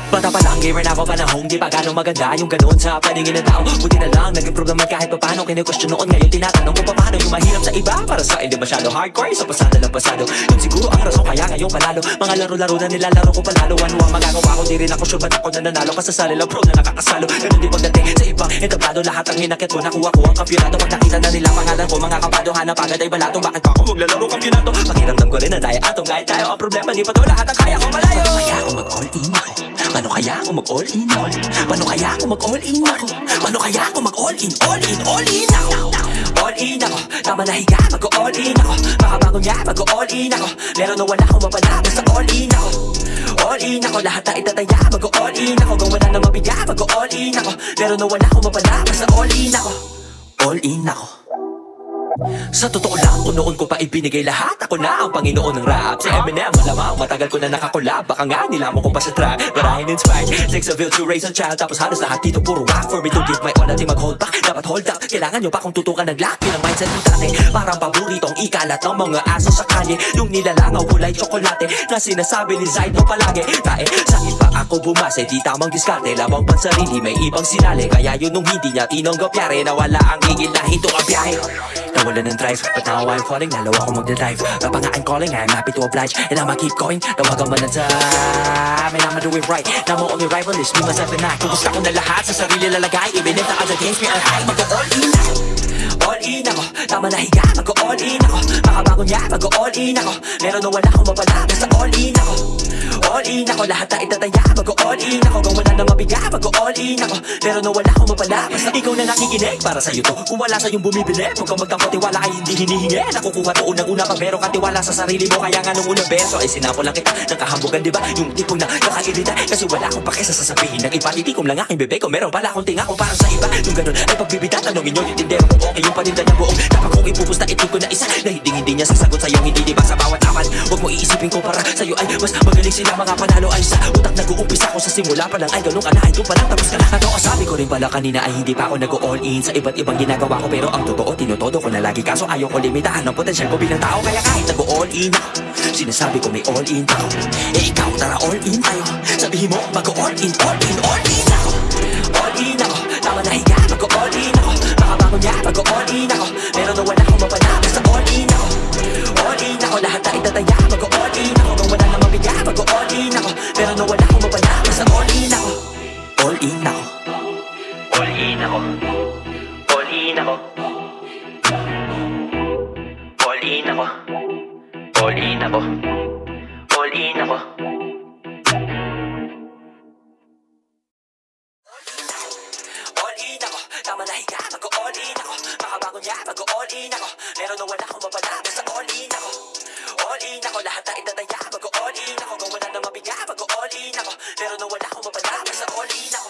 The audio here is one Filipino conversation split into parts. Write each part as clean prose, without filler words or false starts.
Bata pa lang, gamer na ako panahong di pa gano'ng maganda yung ganun sa paningin ng tao. Buti na lang, naging problema kahit pa paano. Kine-question noon, ngayon tinatanong kung paano yung mahirap sa iba. Para sa hindi masyado hardcore, sa pasado lang pasado. Yun siguro ang rason kaya ngayong panalo. Mga laro-laro na nilalaro ko palalo. Ano ang magagawa ko, di rin ako sure ba't ako nananalo. Kasasali lang pro na nakakasalo. Ganun din pagdating sa iba, entablado. Lahat ang hinakit ko, nakuha ko ang kampyonato. Pag nakita na nila pangalan ko, mga kabado, hanap agad ay balatong. Bakit pa ako maglalaro kampyonato? Pakiramdam ko rin na daya atong kahit tayo. Ang problema, di pa to lahat ang kaya ko malayo. Paano kaya ako mag-all in ako? Paano kaya ako mag-all in ako? Paano kaya ako mag-all in ako? Paano kaya ako mag-all in, all in ako? All in ako, tama na higa, mag-all in ako. Makabago niya, mag-all in ako. Meron na wala akong mapala, basta all in ako. All in ako, lahat na itataya, mag-all in ako. Kung wala na mabiga, mag-all in ako. Meron na wala akong mapala, basta all in ako. All in ako. Sa totoo lang, kung noon ko pa ibinigay lahat, ako na ang Panginoon ng rap. Si Eminem, malamang matagal ko na nakakolab. Baka nga nilamon ko pa sa track, but I ain't inspired. Takes a village to raise a child. Tapos halos lahat dito puro rap. For me to give my all, natin mag-hold back. Dapat hold up, kailangan nyo pa kung tutukan ng lock. Yun ang mindset ng dati, parang paboritong ikalat ng mga aso sa kalye. Yung nilalangaw kulay tsokolate na sinasabi ni Zaid mo palagi. Kae, sa iba ako bumase, di tamang diskarte. Lamang pansarili, may ibang sinali. Kaya yun nung hindi niya tinanggap yari, nawala ang higil na hito ang biyahe. Nawala ng drive, but now I'm falling. Lalo ako magdadrive, rap nga I'm calling. I'm happy to oblige, and I'ma keep going. Tawagan man ang time, and I'ma do it right. Now my only rival is me, myself and I. Kung gusto ko na lahat sa sarili lalagay, even if the other games me are high. Mag-all in ako, all in ako. Tama na higa, mag-all in ako. Makabago niya, mag-all in ako. Meron na wala akong mapala, basta all in ako. All in ako, lahat na itataya, mag-all in ako. Kung wala na mabiga, mag-all in ako. Meron na wala akong mapala, basta ikaw na nakikinig. Para sa'yo to, kung wala sa'yong bumibili, huwag kang magtampo, tiwala ay hindi hinihingi. Nakukuha to unang-una pag meron kang tiwala sa sarili mo. Kaya nga nung unang beso ay sinampo lang kita ng kahambugan, diba? Yung tipong na nakairita, kasi wala akong pakisa sa sasabihin ng iba. Titikom lang aking bebe ko, meron pala akong tinga kung parang sa iba. Yung ganun ay pagbibita, tanongin nyo yung tindero kung okay yung paninda niya buong. Dapat kong ipupusta, itin ko na isa na hindi niya sasagot sa'yo, hindi diba sa bawat awan. Huwag mo iisipin ko para sa'yo ay mas magaling sila. Mga panalo ay sa utak, nag-uumpisa ko sa simula pa lang. Ay ganun ka na, ay doon pa lang, tapos ka na. At ako sabi ko rin pala kanina ay hindi pa ako nag-all in sa iba't ibang ginagawa ko. Pero ang totoo, tinutodo ko na lagi. Kaso ayaw ko limitahan ng potensyal ko bilang tao. Kaya kahit nag-all in ako, sinasabi ko may all in ako. Eh ikaw, tara all in tayo. Sabihin mo, mag-all in, all in, all in ako. All in ako, tama na higa, mag-all in ako. Makabago niya, mag-all in ako. Meron na wala akong mapala, basta all in ako. All in ako, lahat na itataya, mag-all in ako. Kung wala na mabiga, mag-all in ako. Meron na wala akong mapala, basta all in ako. All in ako. All in ako. All in ako. All in ako. All in ako. All in ako. All in ako. Tama na higa, mag-all in ako. Makabago niya, mag-all in ako. Meron na wala akong mapala, basta all in ako. All in ako, lahat na itataya, mag-all in ako. Kung wala na mabiga, mag-all in ako. Meron na wala akong mapala, basta all in ako.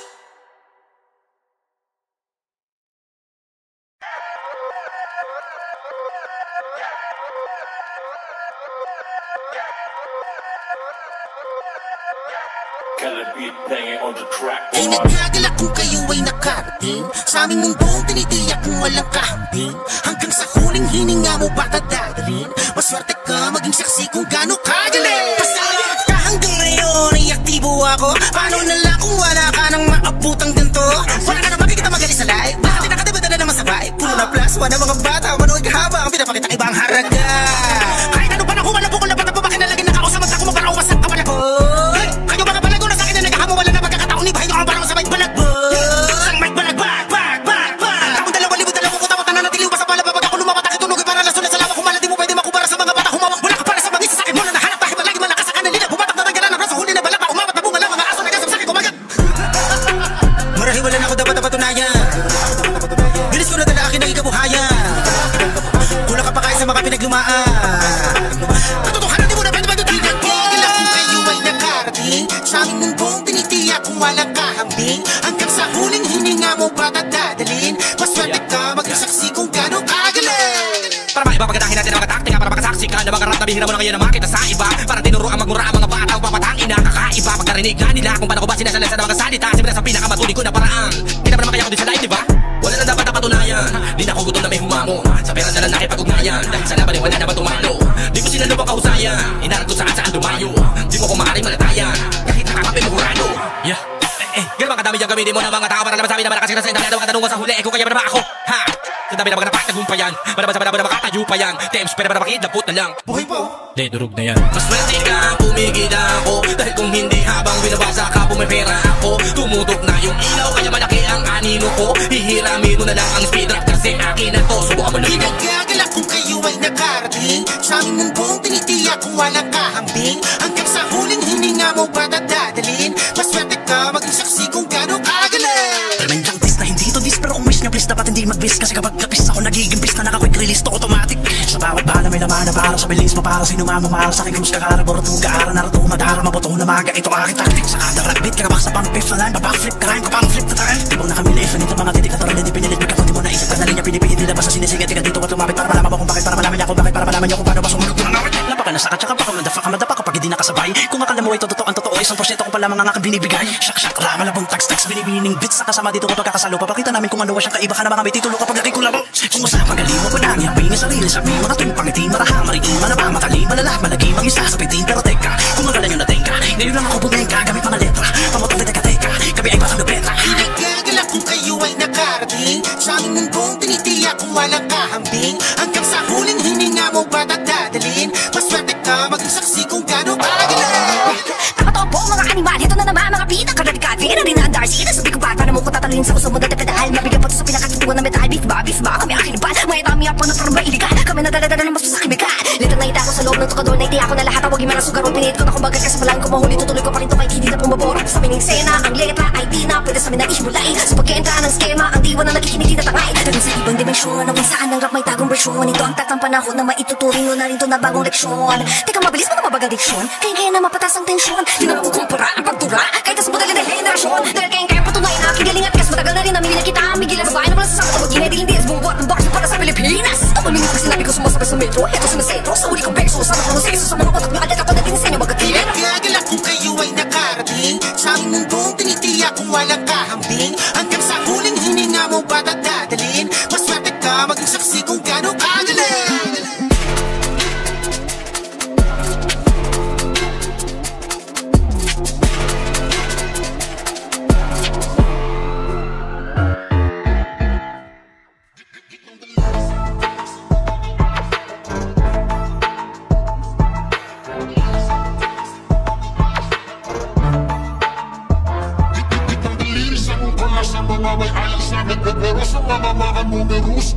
Ay nagkagalak kung kayo ay nakarating sa aming mundong tinitiyak kung walang kahambing. Hanggang sa huling hininga mo baka dadalhin. Maswerte ka maging saksi kung gano'ng kagaling. Pasayag ka hanggang ngayon ay aktibo ako. Paano na lang kung wala ka nang maabutang ganito? Wala ka na makikita magaling sa live. Bakit nakadebata na naman sa vibe? Puro na plus one ang mga bata, manood kahaba ang pinapakita ibang haraga. Kahit ano pa na kumalabo ko na ba't na babakin na ako sa mata ko magparawas ang kapalago. Kayo mga balago na sa akin na nagahamo, wala na pagkakataon ni bahay nyo ang parang sa may balagbag. Sang may balagbag, bag, bag, bag. Taong 2,000 kutawat na nanatiliw pa sa palabag. Pag ako lumapatake tunog para laso na sa lawa. Kung mala di mo pwede makubara sa mga bata humawak. Wala ka para sa mangis sa sakit mo na nahanap. Dahil palagi malakas sa kanilina. Bumatak na tanggalan ng braso, huli na balak pa. Umapat na bunga lang mga aso na gasap sakit kumagat. Marahil wala na ako dapat napatunayan. Bilis ko na dala akin ang ikabuhayan. Kulang ka pa kaya sa mga pinaglumaan. Katotohanan di mo na pwede magdudinag. Gila kung kayo ay nakarating sa aming mundong tinitiyak kung walang kahambing. Hanggang sa huling hininga mo baka dadalhin. Maswerte ka maging saksi kung gano'ng kagaling. Para maipapagadahin natin ang mga taktika, para makasaksi ka na mga rap na bihira mo na ngayon na makita sa iba. Para tinuro ang magmura ang mga bata, upapatang ina kakaiba. Pagkarinig na nila kung paano ko ba sinasalasa ng mga salita. Siyempre sa pinakamatuli ko na paraan. Hindi naman kaya ko din sa live, diba? Wala na dapat na patunayan. Di na ako gutom na may humamon. Sa pera na lang nakipag-ugnayan. Dahil sa laban ay wala na ba tumalo. Di ko sinalubang kahusayan. Inarat ko saan dumayo. Di mo ko maaaring malatayan. Kahit nakakapi mo hurado. Yeah, ko ng mga tao para naman sabi na malakasin na sa indahan. Katanungan sa huli, kung kaya ba naman ako? Ha? Sa dami na mga napatagumpayan, manaman sa manaman na makatayo pa yan. Temps, pero na makidlapot na lang. Buhay po. De, durog na yan. Maswerte ka, pumigil ako. Dahil kung hindi habang binabasa ka, pumipera ako. Tumutok na yung ilaw, kaya malaki ang anino ko. Hihiramin mo na lang ang speed rap kasi akin na to. Subukan mo lang. Pinagagalak kung kayo ay nakarating sa aming mundong tinitiyak kung walang kahambing. Hanggang sa huling hininga mo ba dadalhin? Maswerte ka, maging saksi kung gano'ng kagaling. Tremendang test na hindi to dis, pero kung wish nyo please dapat hindi mag-bis. Kasi kapag napis ako nagiging bis na naka-quick release to automatic. Sa bawat bala may laman na para sa bilis mo, para sinumama, para sa aking krus kakara. Boroto gaara, narato, madara, mabuto na maga. Ito aking taktik sa kada ragbit, kagabak sa pang-fifth na line. Babackflip ka rin, kapang-flip na tayo. Di mo nakamilif, nito mga titik na taron, hindi pinilit. Bigkat hindi mo naisip ka na linya, pinipihit nila ba sa sinisigat. Tiga dito at lumapit para malaman mo kung bakit, para malaman niya kung bakit, para malaman niya kung paano ba sumunod mo na. Lapa ka na sa katsaka, baka madapa kapag hindi nakasabay. Kung akala mo ito totoo, ang totoo, 1% ko pala mga ngakang binibigay. Shak, rama, labong tax, binibining bits na kasama dito kapag kakasalo. Papakita namin kung ano wa siyang kaiba ka na mga may titulo kapag nakikulabo. Kung masarap ang galing mo pa namin, hapingin sarili, sabi mo na tuwing pangiti, maraha, mariin, manaba, matali, malala, malagi, mag-isa, sabitin, pero teka, kung magalan nyo na teka, ngayon lang ako buneka, gamit mga letra, pamotong teka, kami ay batang nabenta. Pinagagalak kung kayo ay nakarating sa aming mundong tinitiyak kung walang kahambing. Hanggang sa huling hininga mo ba dadalhin? Maswerte ka, maging saksi kung gano'ng kagaling. Nakatao po mga animal, ito na naman mga pita. Karadikat, figure na rin ang Darcy. Nasabi ko ba, paano mo ko tatalin sa usap mo dati pedal? Mabigyan pa to sa pinakatutuan na metal. Beef ba, kami ang kinibal. May dami ako na parang mailigan. Kami nadala-dala ng mas sa kimikal. Litang naita ako sa loob ng tukador, naiti ako na lahat. Tawagin man ang sugarol, pinit ko na kung bagat ka sa balang ko mahuli. Tutuloy ko pa rin to kahit hindi na pumaboro. Sa mining sena, ang letra ay di na pwede sa minais mulay. Sa pagkainta ng skema, ang diwa na nakikinig di natangay. Dahil sa ibang dimensyon, ang saan ng rap may tagong versyon. Ito ang tatang panahon na maituturing mo na rin to na bagong leksyon. Teka, mabilis mo na mabagal diksyon. Kaya na mapatas ang tensyon. Di na makukumpara ang pagtura. Kahit sa modalin ng generasyon. Dahil kaya patunayan na kigaling at kas matagal na rin namili na kita. Migil ang babae na wala sa sakot. Tawag ginay dilindias bumubuhat ng box para sa Pilipinas. Ako minit pa sinabi ko sumasabay sa metro. Ito sa mesentro. Sa uli kong beso. Sa proseso sa mga patok. Adat ako na dinisenyo magatilin. Pinagagalak kung kayo ay nakarating sa aming mundong tinitiyak kung walang kahambing. Hanggang sa huling hininga mo ba dadalhin? Maswerte ka, maging saksi kung gano'ng kagaling. Sa mga may alam sa akin, pero sa mga numerous.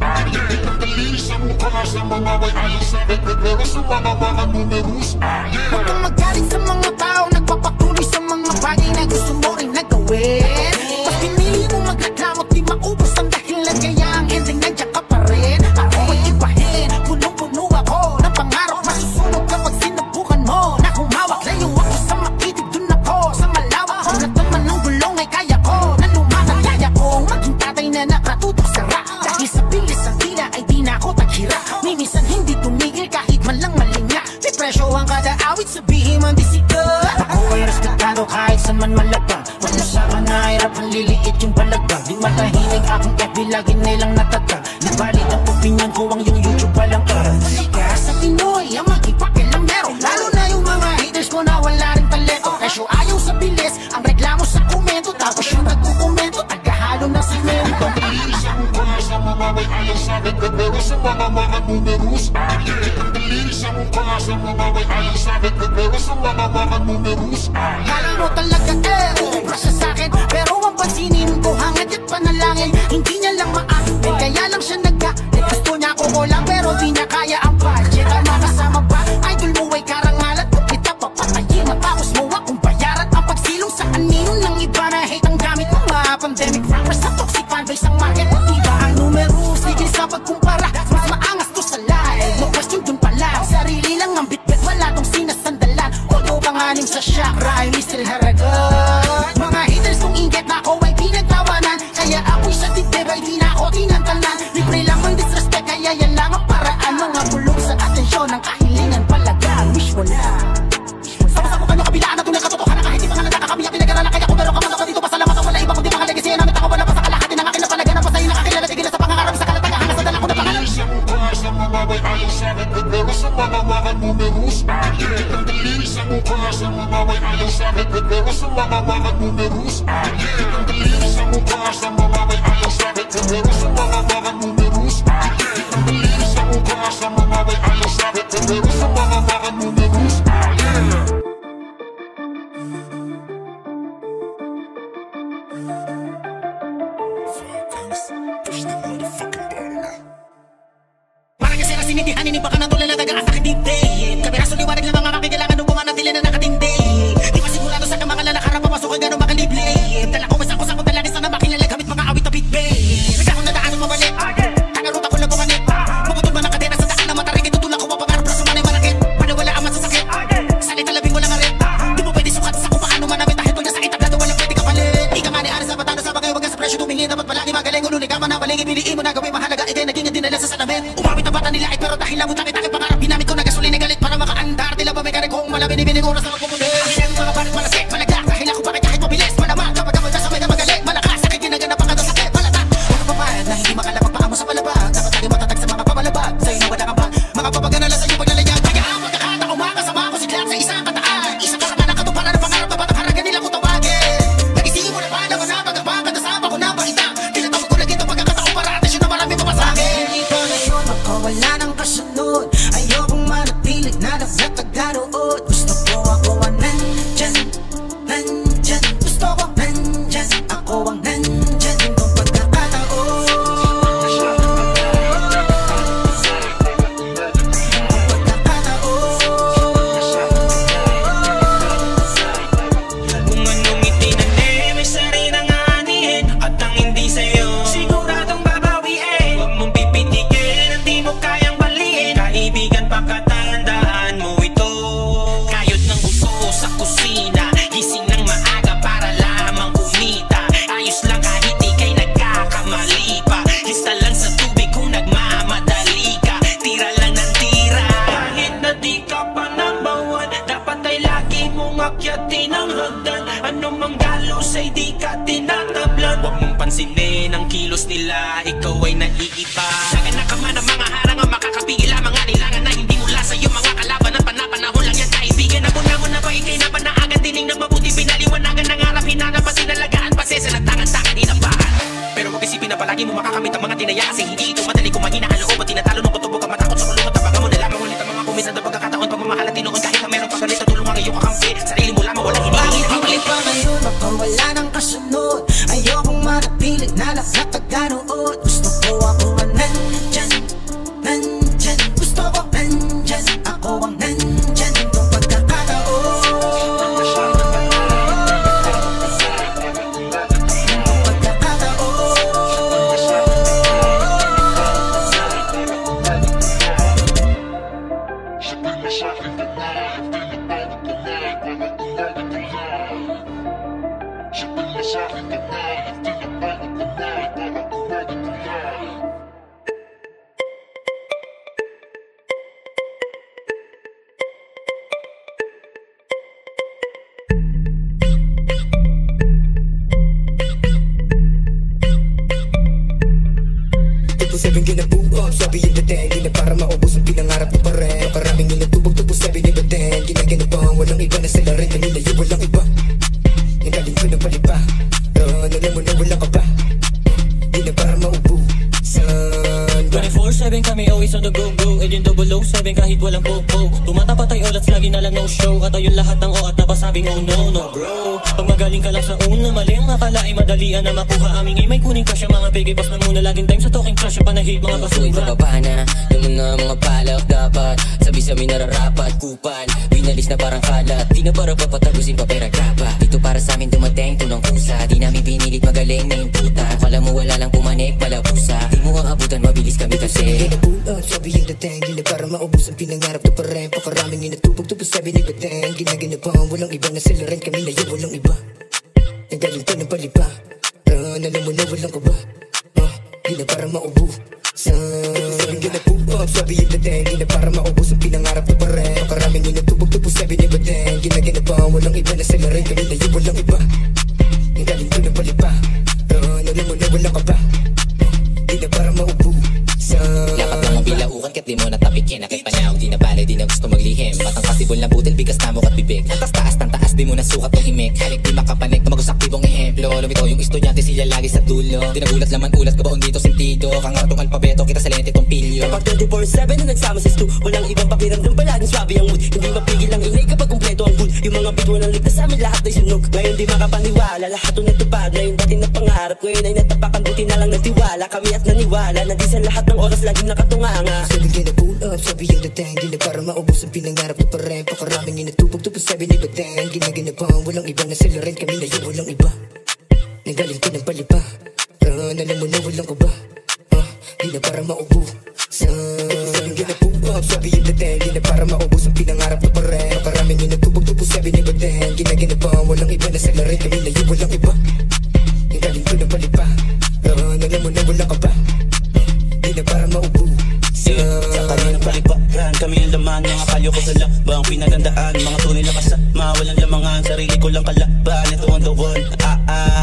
Itang dalili sa mukha sa mga may alam sa akin, pero sa mga numerous. Huwag kang magaling sa mga tao nagpapatuloy sa mga bagay na gusto mo rin na gawin. Pag pinili mo magreklamo, di maubos ang dahilan, kaya ang ending nandiyan ka pa rin. Ako ay ibahin, punong-puno ako ng pangarap, masusunog kapag sinubukan mo na humawak. Layo ako sa makitig, dun ako sa malawak. Kung nagtaman ng gulong ay kaya ko na lumakataya kong maging tatay na nakatutok sa rap. Dahil sa bilis ang tila ay di na ako taghira. Minsan hindi tumigil kahit man lang malinga. May presyo ang kada awit, sabihin man di sikat. Ako ay respetado kahit saan man malagpang. Wala sa kanahirap ang liliit yung balagdag. Di matahimik akong FB, lagi nilang natatag. Nabalit ang opinion ko ang yung YouTube palang Halika sa Pinoy, ang magipakailang meron. Lalo na yung mga haters ko na wala rin talento. Presyo ayaw sa bilis, ang reklamo sa komento. Tapos yung nagkukomento, tagahalo ng simento. Sa mukha sa mga may alam sa akin, pero sa mga numerous. Itang dalili sa mukha sa mga may alam sa akin, pero sa mga numerous. Kala mo talaga uubra siya sa'kin, pero ang pansinin ko hangad at panalangin. Hindi niya lang maamin, kaya lang siya nagka-lit. Gusto niya ako wala, pero di niya kaya ang budget. Ang makasama ba, idol mo ay karangalan. Kung kita papatayin, matapos mo akong bayaran. Ang pagsilong sa anino ng iba na hate ang gamit ng mga pandemic rappers sa toxic fanbase ang market. Diba ang numeros, sigil sa pagkumpara, mas maangas to sa live. No question dun pala, sarili lang ang bitbit, wala tong sinasandalan. Although pangalim sa chakra ay still haragan. Mga haters kung inget na ako ay pinagtawanan, kaya ako'y sa dibdib ay di na ako tinantanan. Libre lang ang disrespect, kaya yan lang ang paraan. Mga bulong sa atensyon ng kahilingan palaga, wish mo na. Sama-sama ka nyo kabilaan na tunay katotohanan. Kahit di pa nga nadaka kami ang pinag-aralan, kaya kung meron ka man ako dito pasalamat ang wala iba kundi mga legacy namin. Ako wala pa sa kalahati ng akin na palaga ng pasahin. Nakakilala tigil na sa pangangarap sa kalatagahan na sa dala ko na pangalan. Sa mukha sa mga may alam sa akin, pero sa mga numerous. numerous Ang daliri sa mukha sa mga may ayaw sa'kin Pero sa mga numerous Ang daliri sa mukha sa mga may ayaw sa'kin Pero sa mga numerous Ang daliri sa mukha sa mga may ayaw sa'kin Pero sa mga numerous Parang kasi nasinitihan, hindi baka nang tulad na taga-asakit dibdib Kabiraso liwanag ng mga makikilangan nung bumanatili na nakatindi Di ba sigurado sa mga lalakaran papasok ka gano'ng makaliblib Dala ko masang-kusang talangin sana makilala gamit mga awit na bitbib Nagkakong nadaan ng mabalik Tangaruta ko lang bumanit Magutol man ang kadena sa daan na matarik Itutulak ko mapagarap na sumanay malakit Paano wala ang masasakit Salita labing walang arit Di mo pwede sukat sa kung paano manamit Dahil pag nasa itablado walang pwede kapalit Di ka maniaris na matalo sa bagay Huwag ka sa presyo tumingin Dapat palagi magaling Ulunin ka man ang baling Ipiliin mo na gawin mahalaga Ika'y naging dinala sa salamin Umawit na bata nilait Pero dahil lang takit-takit pangarap Ginamit ko na gasolina galit Para makaandar Tila ba may karikong malami Binibinig oras na magpupunin Akin ang mga barit malasik Malagak Dahil ako bakit kahit mabilis Malamang kapag ako kasabay na magaling Malakas Sakit ginaganap ang kada sakit Malata Huwag ka papayad Na hindi makalapag paamo sa palabag Dapat lagi matatag sa mga pamalabag Sa'yo na wala ka ba Mga papaganala sa'yo paglalayag Kaya ang pagkakataong makasama ko siglang sa isang kataan Isang kasamaan ang katuparan ng pangarap Na pataharagan nila ko tawagin Nag-isingin mo na paano ko na Pagkabang kadasama ko na pakita Tinatawag ko lagi itong pagkakataong para atin Yun na marami papasagin Dito ngayon ako wala nang kasunod Ayokong manatilig na nagtaganood Gusto ko ako ang nandyan Nandyan Gusto ko nandyan Ako ang nandyan Itong pagkakataon Kung anong itinanay, may sarinang anihin At ang hindi sa'yo, siguradong babawiin Huwag mong pipitikin, ang di mo kayang baliin Kaibigan, pagkatandaan mo ito Kayod ng uso sa kusina Gising ng maaga para lamang kumita Ayos lang kahit ika'y nagkakamali pa Lista lang sa tubig kung nagmamadali ka Tira lang ng tira Kahit na di ka pa number one Dapat ay lagi mong akyatin ang hagdan Ano mang galos ay di ka tinatablan Huwag mong pansinin ang kilos nila Ikaw ay naiiba Naganak ka man ang mga harang Ang makakapigil ang mga nilangan Na hindi mula sa'yo mga kalaban At panapanahon lang yan kaibigan Nabuna mo na ba ikay na panaagan Tining na mabuti pinaliwanagan Ng harap hinanap at sinalagaan Pasesa na tangan-tangan inabahan Pero huwag isipin na palagi mo makakamit ang mga tinaya Kasi hindi ito madali kung mahina ang loob At tinatalo ng kutubo ka matakot sa kulungan Tabaga mo na lamang ulit ang mga kumisan na pagkakataon Pagmamahal at tinoon kahit na meron pa galit Tulong ang iyong kakampi Sarili mo lamang walang hinihingi Bakit pa ngayon ako wala nang kasunod Ayokong manatilig na nagtaganood Gusto ko ako ang nandyan Nandyan Gusto ko nandyan Ako ang nandyan Itong pagkakataon Sabihin mo sa'kin ka na Tinatawag ka na Para tumawag ka na Sabihin mo sa'kin ka na Tinatawag ka na Para tumawag ka na Sabihin ginabuo, sabi yung dating Di na para maubos ang pinangarap mo pa rin Maraming inatubog-tubog, sabi ni Baten Ginaganapang, walang iba na sila rin Kanina yung walang iba Nagaling ko ng palipa Pero alam mo na wala ka pa Di na para maubusan 24/7 kami always on the go-go Agent 007 kahit walang po-po Tumatapat ay olats, lagi na lang no show At ayun lahat ng o at napasabing oh no, no bro Pag magaling ka lang sa una, mali ang akala ay madalian na makuha Aming ay may kuning crush ang mga piggy Pas na muna laging time sa talking trash Ang panahig mga Uy, basura bababa na yung mga palak dapat Sabi-sabi nararapat, kupal Winalis na parang kalat Di na para papatagusin pa pera graba Dito para sa amin dumating tunang kusa Di namin pinilit magaling na yung puta Akala mo wala lang pumanik, palapusa Di mo aabutan, mabilis kami kasi Ginabuo, sabi yung dating Di na para maubos ang pinangarap na pa rin Pakaraming inatubog-tubog, sabi ni Baten Ginaganapang, walang iba na sila rin Kami na yung walang iba Nagaling ko ng palipa Pero alam mo na walang kaba Di na para maubusan Sabi ginabuo, sabi yung dating Di na para maubos ang pinangarap na pa rin Pakaraming inatubog-tubog, sabi ni Baten Ginaganapang, walang iba na sila rin Kami na yung walang iba Nagaling ko ng palipa Pero alam mo na walang kaba Di na para maubusan Lapat ng mabilaukan kat di mo natapikin Nakit panaw, di na bale, di na gusto maglihim Matang Nakasibol na butil, bigas na mukha't bibig. Ang taas ng taas, di mo nasukat tong imik. Halik di makapanik, tumagos aktibong ehemplo. Lumitaw yung estudyante, sila lagi sa dulo. Dinagulat laman ulat, kabaon dito sentido. Kangatong alpabeto, kita sa lente tong pilyo. Kapag 24/7 na nagsama sa stu, walang ibang pakiramdam, palaging swabe ang mood. Hindi mapigil ang ingay kapag kumpleto ang good. Yung mga bituan ang ligtas sa amin, lahat ay sunog. Ngayon di makapaniwala, lahat ang natupad. Ngayon dati na pangarap, ngayon ay natapakan. Buti na lang nagtiwala kami at naniwala na di sa lahat ng oras laging nakatunganga. Sabi ka na pull up, sabi yung dating. Di na para maubos ang pinangarap na parem. Pakaraming inatupag, sabi ni Batang. Ginaganapang, walang iba na sila rin kami na yung walang iba. Nanggaling ka ng palipa, alam mo na walang iba. Di na para maubo. Sabi ka na pull up, sabi yung dating. Di na para maubos ang pinangarap na parem. Pakaraming inatupag, sabi ni Batang. Ginaganapang, walang iba na sila rin kami na yung walang iba. Nanggaling ka ng palipa, alam mo na walang iba. Di na para maubo. Sa kaninang paliparan, kami ang laman. Mga kalyo ko sa labang pinagandaan. Mga tunay na kasama, walang lamangan. Sarili ko lang kalaban, ito ang the one.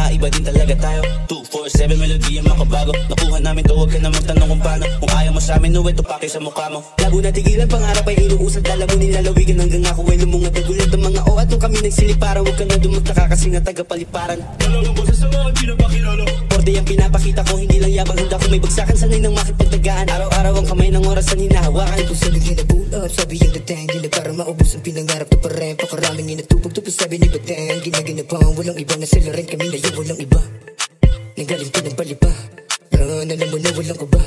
Iba din talaga tayo. 247 melody ang makabago. Nakuha namin to, huwag ka na magtanong kung paano. Kung ayaw mo sa amin, uwi to pake sa mukha mo. Labo na tigilan, pangarap ay inuusad. Dala mo nilalawigan hanggang ako ay lumungat. Nagulat ang mga at nung kami nagsiliparan. Huwag ka na dumagtaka kasi nga taga-paliparan. Walang boses sa mga pinapakilala. Porde ang pinapakita ko, hindi lang yabang. Handa ko may bagsakan, sanay nang makipagdagaan. Araw-araw ang kamay ng oras na hinahawakan. Kung sabi ka na pull up, sabi yung dating. Di na para maubos ang pinangarap na parem. Pakaraming inatupag, sabi ni Batang. Ginaganapang, walang iba na sila rin kami na yung walang iba. Nanggaling ka ng palipa, alam mo na walang iba.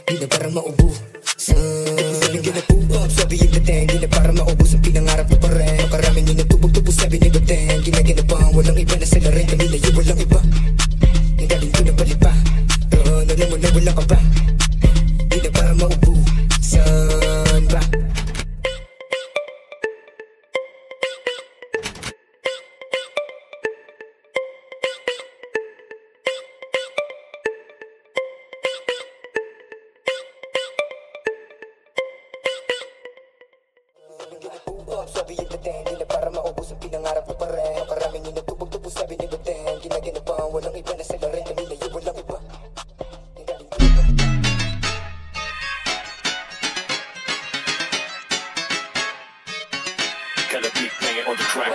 Di na para maubo. Sabi ka na pull up, sabi yung dating. Di na para maubos ang pinangarap na parem. Pakaraming inatupag, sabi ni Batang. Ginaganapang, walang iba na sila rin kami na yung walang iba. Nanggaling ka ng palipa, alam mo na walang iba. Di na para maubo. Saan ba? Sabi yung dating, di na para maubos ang pinangarap na parem. Pakaraming inatupag, sabi ni Batang. Ginaganapang, walang iba na sila rin kami na yung walang iba. Keep playing on the track.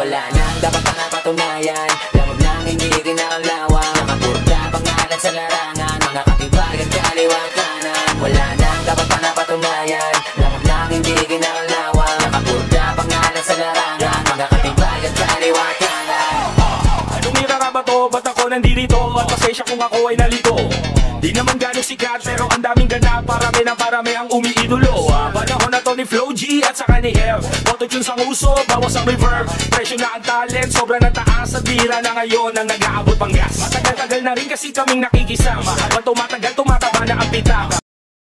Wala nang dapat pa napatunayan. Lamog lang hindi ginalawan. Nakapurda pangalan sa larangan. Mga katibayan kaliwat kanan. Wala nang dapat pa napatunayan. Lamog lang hindi ginalawan. Nakapurda pangalan sa larangan. Mga katibayan kaliwat kanan. Anong ira ka ba to? Ba't ako nandito? At pasensya kung ako ay nalito. Di naman gano'ng sikat pero ang daming ganap. Parami na parami ang umiidolo. Panahon na to ni Flow G at saka ni Hev. Autotune sa uso, bawas ang reverb. Presyo na ang talent, sobrang nataas. At bira na ngayon ang nag-aabot pang gas. Matagal-tagal na rin kasi kaming nakikisama. Habang tumatagal, tumataba na ang pitaka.